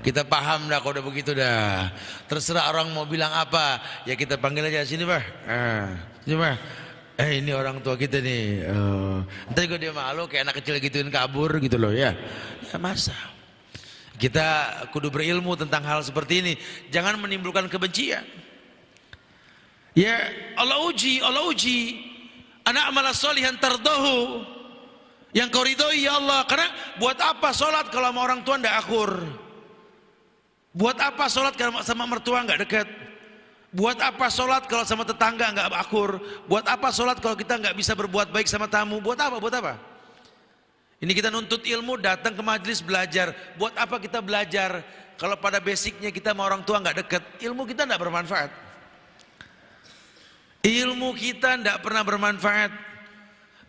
Kita paham dah kalau udah begitu dah. Terserah orang mau bilang apa, ya kita panggil aja sini bah. Sini bah. Ini orang tua kita nih. Ntar juga dia malu kayak anak kecil gituin kabur gitu loh ya. Ya masa. Kita kudu berilmu tentang hal seperti ini. Jangan menimbulkan kebencian. Ya Allah uji. Anak amalah solihan tardahu. Yang kau ridhoi ya Allah. Karena buat apa sholat kalau sama orang tua ndak akur? Buat apa sholat kalau sama mertua nggak dekat? Buat apa sholat kalau sama tetangga nggak akur? Buat apa sholat kalau kita nggak bisa berbuat baik sama tamu? Buat apa? Buat apa? Ini kita nuntut ilmu, datang ke majelis belajar. Buat apa kita belajar kalau pada basicnya kita sama orang tua nggak dekat? Ilmu kita nggak bermanfaat. Ilmu kita nggak pernah bermanfaat.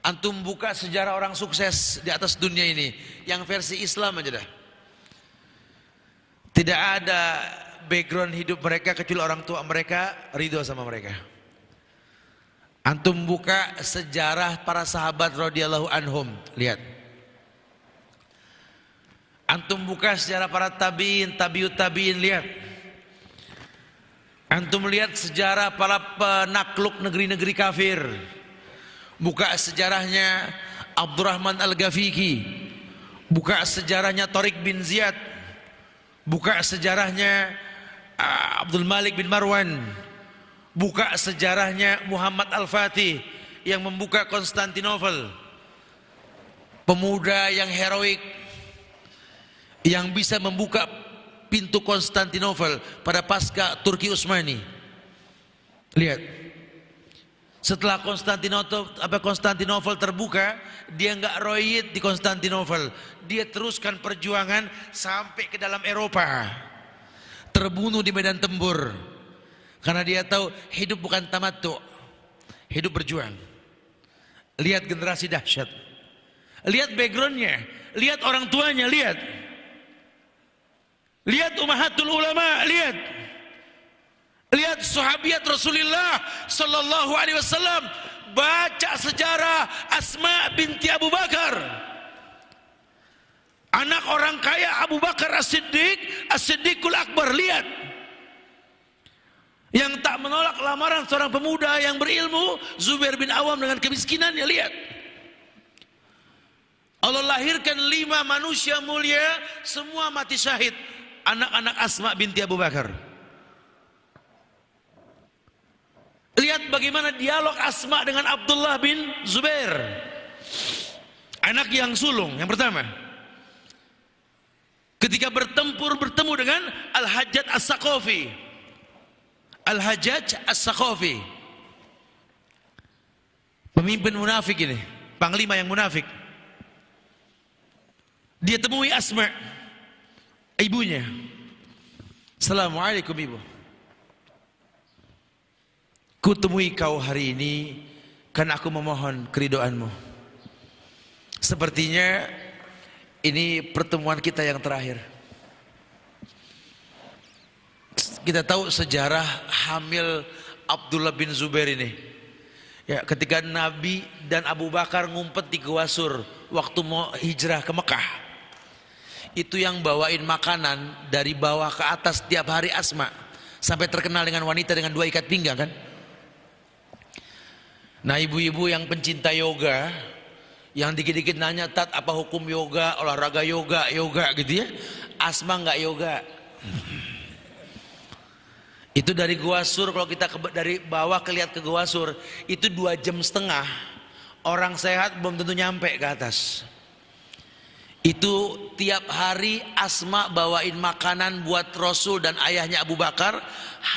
Antum buka sejarah orang sukses di atas dunia ini, yang versi Islam aja dah. Tidak ada background hidup mereka kecuali orang tua mereka ridho sama mereka. Antum buka sejarah para sahabat radhiyallahu anhum, lihat. Antum buka sejarah para tabiin, tabiut tabiin, lihat. Antum lihat sejarah para penakluk negeri-negeri kafir. Buka sejarahnya Abdurrahman Al-Ghafiqi. Buka sejarahnya Tariq bin Ziyad. Buka sejarahnya Abdul Malik bin Marwan. Buka sejarahnya Muhammad Al-Fatih yang membuka Konstantinopel. Pemuda yang heroik yang bisa membuka pintu Konstantinopel pada pasca Turki Utsmani. Lihat. Setelah Konstantinopel terbuka, dia nggak royit di Konstantinopel. Dia teruskan perjuangan sampai ke dalam Eropa. Terbunuh di medan tempur. Karena dia tahu hidup bukan tamattu, hidup berjuang. Lihat generasi dahsyat. Lihat backgroundnya, lihat orang tuanya, lihat. Lihat ummahatul ulama, lihat. Lihat sahabiat Rasulullah sallallahu alaihi wasallam. Baca sejarah Asma binti Abu Bakar. Anak orang kaya Abu Bakar As-Siddiq, As-Siddiqul Akbar, lihat. Yang tak menolak lamaran seorang pemuda yang berilmu, Zubair bin Awam dengan kemiskinannya, lihat. Allah lahirkan 5 manusia mulia, semua mati syahid. Anak-anak Asma binti Abu Bakar. Lihat bagaimana dialog Asma dengan Abdullah bin Zubair. Anak yang sulung, yang pertama. Ketika bertemu dengan Al-Hajjaj As-Saqafi. Al-Hajjaj As-Saqafi. Pemimpin munafik ini, panglima yang munafik. Dia temui Asma, ibunya. Assalamualaikum ibu. Kutemui kau hari ini karena aku memohon keridhoanmu. Sepertinya ini pertemuan kita yang terakhir. Kita tahu sejarah hamil Abdullah bin Zubair ini. Ya, ketika Nabi dan Abu Bakar ngumpet di Gua Sur waktu mau hijrah ke Mekah. Itu yang bawain makanan dari bawah ke atas tiap hari Asma. Sampai terkenal dengan wanita dengan 2 ikat pinggang kan. Nah ibu-ibu yang pencinta yoga, yang dikit-dikit nanya, Tat apa hukum yoga, olahraga yoga gitu ya. Asma nggak yoga. Itu dari Gua Sur, kalau kita dari bawah lihat ke Gua Sur, itu 2,5 jam. Orang sehat belum tentu nyampe ke atas. Itu tiap hari Asma bawain makanan buat Rasul dan ayahnya Abu Bakar,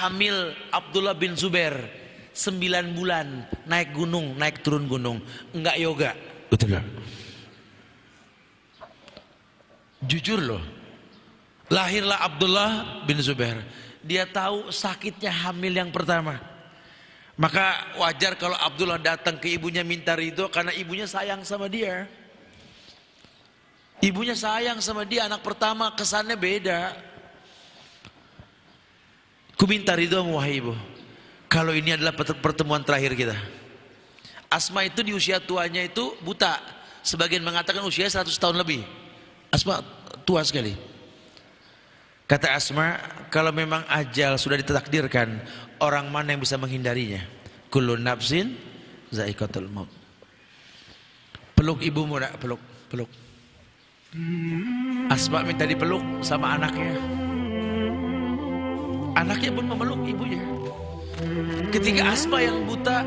hamil Abdullah bin Zubair. 9 bulan naik gunung, naik turun gunung, enggak yoga, betul gak? Jujur loh, lahirlah Abdullah bin Zubair. Dia tahu sakitnya hamil yang pertama. Maka wajar kalau Abdullah datang ke ibunya minta ridho, karena ibunya sayang sama dia. Ibunya sayang sama dia, anak pertama kesannya beda. Ku minta ridho wahai ibu, kalau ini adalah pertemuan terakhir kita. Asma itu di usia tuanya itu buta. Sebagian mengatakan usia 100 tahun lebih. Asma tua sekali. Kata Asma, kalau memang ajal sudah ditakdirkan, orang mana yang bisa menghindarinya? Kullu nafsin za'iqatul maut. Peluk ibumu nak, peluk, peluk. Asma minta dipeluk sama anaknya. Anaknya pun memeluk ibunya. Ketika Asma yang buta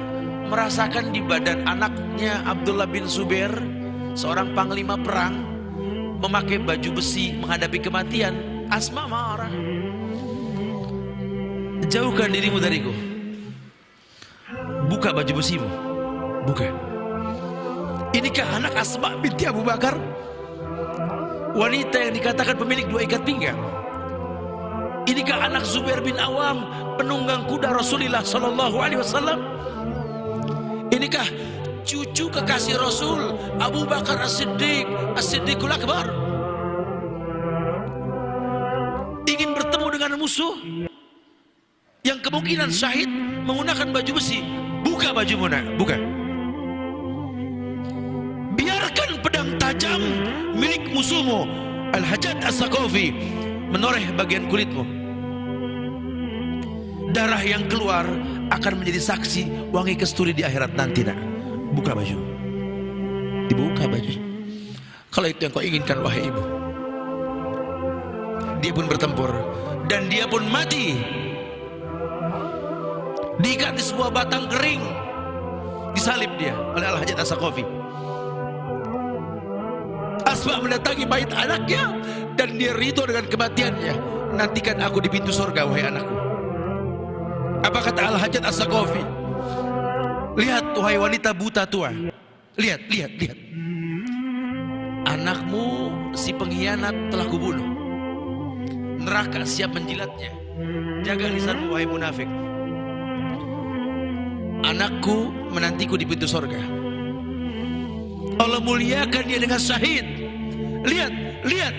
merasakan di badan anaknya Abdullah bin Zubair, seorang panglima perang, memakai baju besi menghadapi kematian, Asma marah. Jauhkan dirimu dariku. Buka baju besimu. Buka. Inikah anak Asma binti Abu Bakar? Wanita yang dikatakan pemilik 2 ikat pinggang. Inikah anak Zubair bin Awam, penunggang kuda Rasulullah sallallahu alaihi wasallam? Inikah cucu kekasih Rasul Abu Bakar As-Siddiq, As-Siddiqul Akbar? Ingin bertemu dengan musuh yang kemungkinan syahid menggunakan baju besi. Buka bajumu nak, buka. Biarkan pedang tajam milik musuhmu Al-Hajjaj As-Saqafi menoreh bagian kulitmu. Darah yang keluar akan menjadi saksi wangi kesturi di akhirat nanti nak. Buka baju. Dibuka baju. Kalau itu yang kau inginkan wahai ibu. Dia pun bertempur dan dia pun mati. Diikat di sebuah batang kering, disalib dia oleh Al-Hajjaj As-Saqafi. Asma mendatangi mayit anaknya dan dia ridho dengan kematiannya. Nantikan aku di pintu surga wahai anakku. Apa kata Al-Hajjaj As-Saqafi? Lihat wahai wanita buta tua. Lihat, lihat, lihat. Anakmu si pengkhianat telah kubunuh. Neraka siap menjilatnya. Jaga lisanmu wahai munafik. Anakku menantiku di pintu surga. Allah muliakan dia dengan syahid. Lihat, lihat.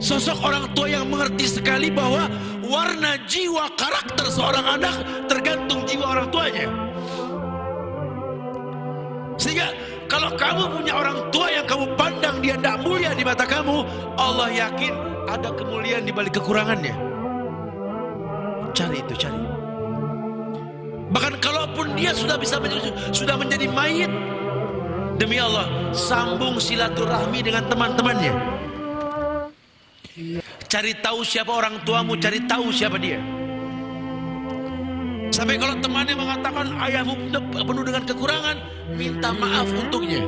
Sosok orang tua yang mengerti sekali bahwa warna jiwa karakter seorang anak tergantung jiwa orang tuanya. Sehingga kalau kamu punya orang tua yang kamu pandang dia tidak mulia di mata kamu, Allah yakin ada kemuliaan di balik kekurangannya. Cari itu, cari. Bahkan kalaupun dia sudah menjadi mayit, demi Allah, sambung silaturahmi dengan teman-temannya. Cari tahu siapa orang tuamu, cari tahu siapa dia. Sampai kalau temannya mengatakan ayahmu penuh dengan kekurangan, minta maaf untuknya.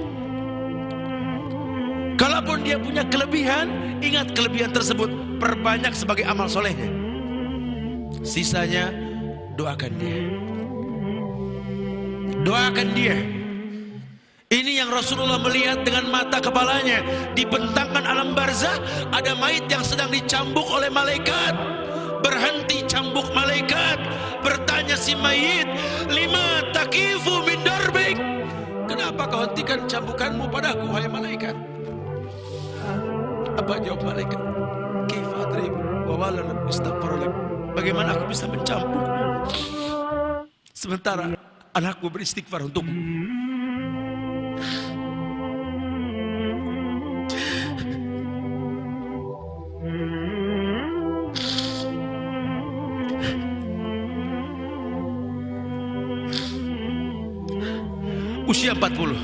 Kalaupun dia punya kelebihan, ingat kelebihan tersebut, perbanyak sebagai amal solehnya. Sisanya doakan dia. Doakan dia. Ini yang Rasulullah melihat dengan mata kepalanya. Dibentangkan alam barzah, ada mayit yang sedang dicambuk oleh malaikat. Berhenti cambuk malaikat. Bertanya si mayit, lima takifu min darbik. Kenapa kau hentikan cambukanmu padaku, wahai malaikat? Apa jawab malaikat? Kaifa adrib wa walan istaghfar lak. Bagaimana aku bisa mencambuk sementara anakku beristighfar untukmu? Usia 40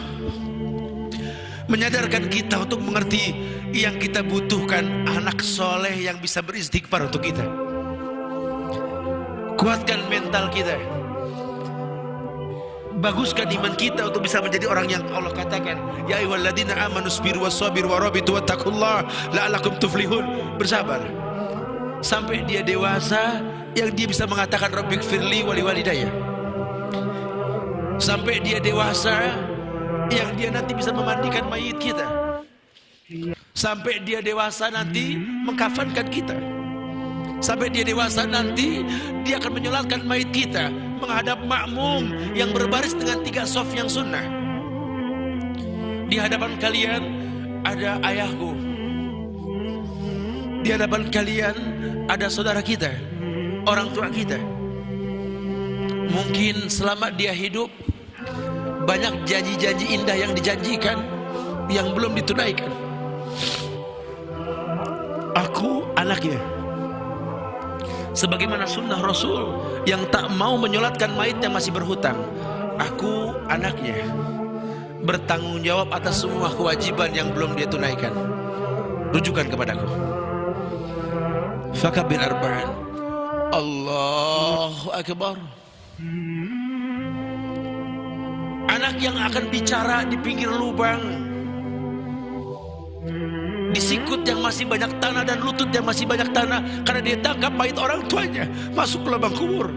menyadarkan kita untuk mengerti yang kita butuhkan anak soleh yang bisa beristighfar untuk kita. Kuatkan mental kita, baguskan iman kita untuk bisa menjadi orang yang Allah katakan, ya ayyuhalladzina amanu sabiru wassabiru warabitu wattaqullaha la'allakum tuflihun. Bersabar sampai dia dewasa yang dia bisa mengatakan rabbighfirli wa liwalidayya. Sampai dia dewasa yang dia nanti bisa memandikan mayit kita. Sampai dia dewasa nanti mengkafankan kita. Sampai dia dewasa nanti dia akan menyolatkan mayit kita menghadap makmum yang berbaris dengan 3 shaf yang sunnah. Di hadapan kalian ada ayahku. Di hadapan kalian ada saudara kita, orang tua kita. Mungkin selama dia hidup banyak janji-janji indah yang dijanjikan yang belum ditunaikan. Aku anaknya, sebagaimana sunnah Rasul yang tak mau menyolatkan mayit yang masih berhutang. Aku anaknya bertanggung jawab atas semua kewajiban yang belum dia tunaikan. Rujukan kepadaku. Fakabir arba'an. Allahu Akbar. Anak yang akan bicara di pinggir lubang, di sikut yang masih banyak tanah dan lutut yang masih banyak tanah, karena dia tangkap mayit orang tuanya masuk ke lubang kubur.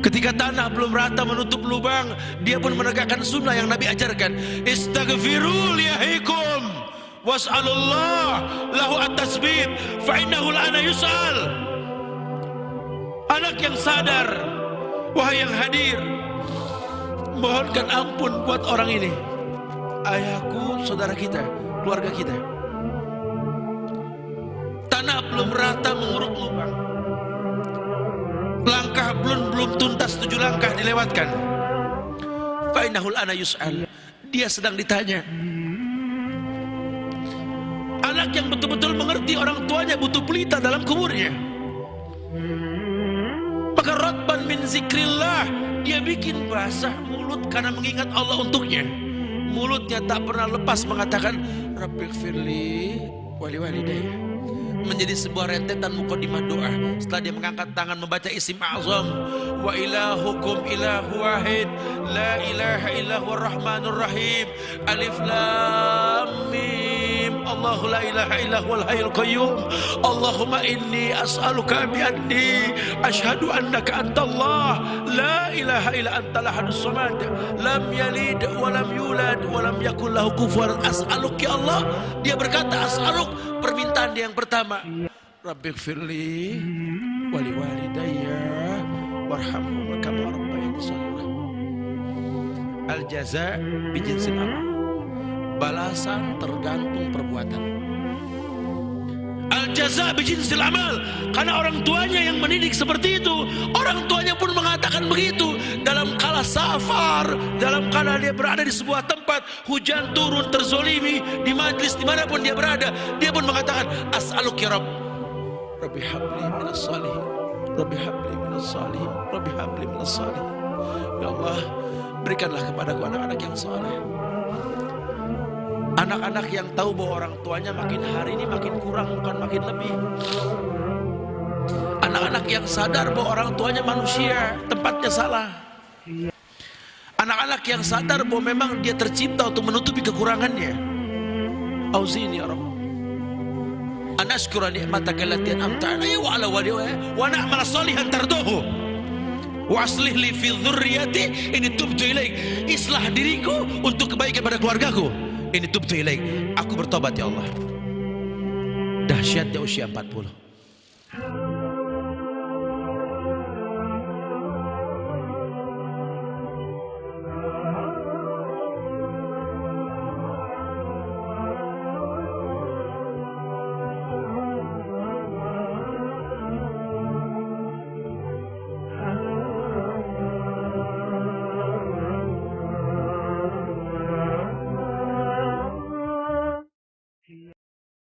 Ketika tanah belum rata menutup lubang, dia pun menegakkan sunnah yang Nabi ajarkan. Istaghfiru liyahikum was'alullah lahu at-tasbih fa innahu la'ana yus'al. Anak yang sadar, wahai yang hadir, mohonkan ampun buat orang ini. Ayahku, saudara kita, keluarga kita. Tanah belum rata menguruk lubang, langkah belum tuntas 7 langkah dilewatkan. Fa innahul ana yus'al. Dia sedang ditanya. Anak yang betul-betul mengerti orang tuanya butuh pelita dalam kuburnya. Maka radban min zikrillah, dia bikin basah mulut karena mengingat Allah untuknya. Mulutnya tak pernah lepas mengatakan Rabbighfirli wali walidayya, menjadi sebuah rentetan mukadimah doa. Setelah dia mengangkat tangan membaca isim azam, wa ilahukum ilahu wahid la ilaha illahu rahmanur rahim, alif lam mim, Allahu la ilaha illahu wal hayyul qayyum, Allahumma inni as'aluka bi anni asyhadu annaka antallah la ilaha illa anta lahadus samad lam yalid wa lam yulad wa lam yakul lahu kufuwan as'aluk. Ya Allah, dia berkata as'aluk, permintaan dia yang pertama, Rabbighfirli wali walidayya warhamhuma kama rabbayani shaghira. Al jaza bi jinsil amal. Balasan tergantung perbuatan. Al jaza bi jinsil amal. Karena orang tuanya yang mendidik seperti itu, orang tuanya pun mengatakan begitu. Dalam kala safar, dalam kala dia berada di sebuah tempat, hujan turun, terzolimi, di majlis dimanapun dia berada, dia pun mengatakan as'aluk ya Rabb, Rabbi habli minas salihin, Rabbi habli minas salihin, Rabbi habli minas salihin. Ya Allah, berikanlah kepadaku anak-anak yang saleh. Anak-anak yang tahu bahwa orang tuanya makin hari ini makin kurang, bukan makin lebih. Anak-anak yang sadar bahwa orang tuanya manusia, tempatnya salah. Anak-anak yang sadar bahwa memang dia tercipta untuk menutupi kekurangannya. Auzini ya Rabb, anashkura ni'mataka allati an'amta 'alayya wa 'ala walidayya wa na'mal shalihan tardahu wa aslih li fi dzurriyyati inni tubtu ilaik. Islah diriku untuk kebaikan pada keluargaku. Ini tubtu ilaik, aku bertobat ya Allah. Dahsyatnya usia 40.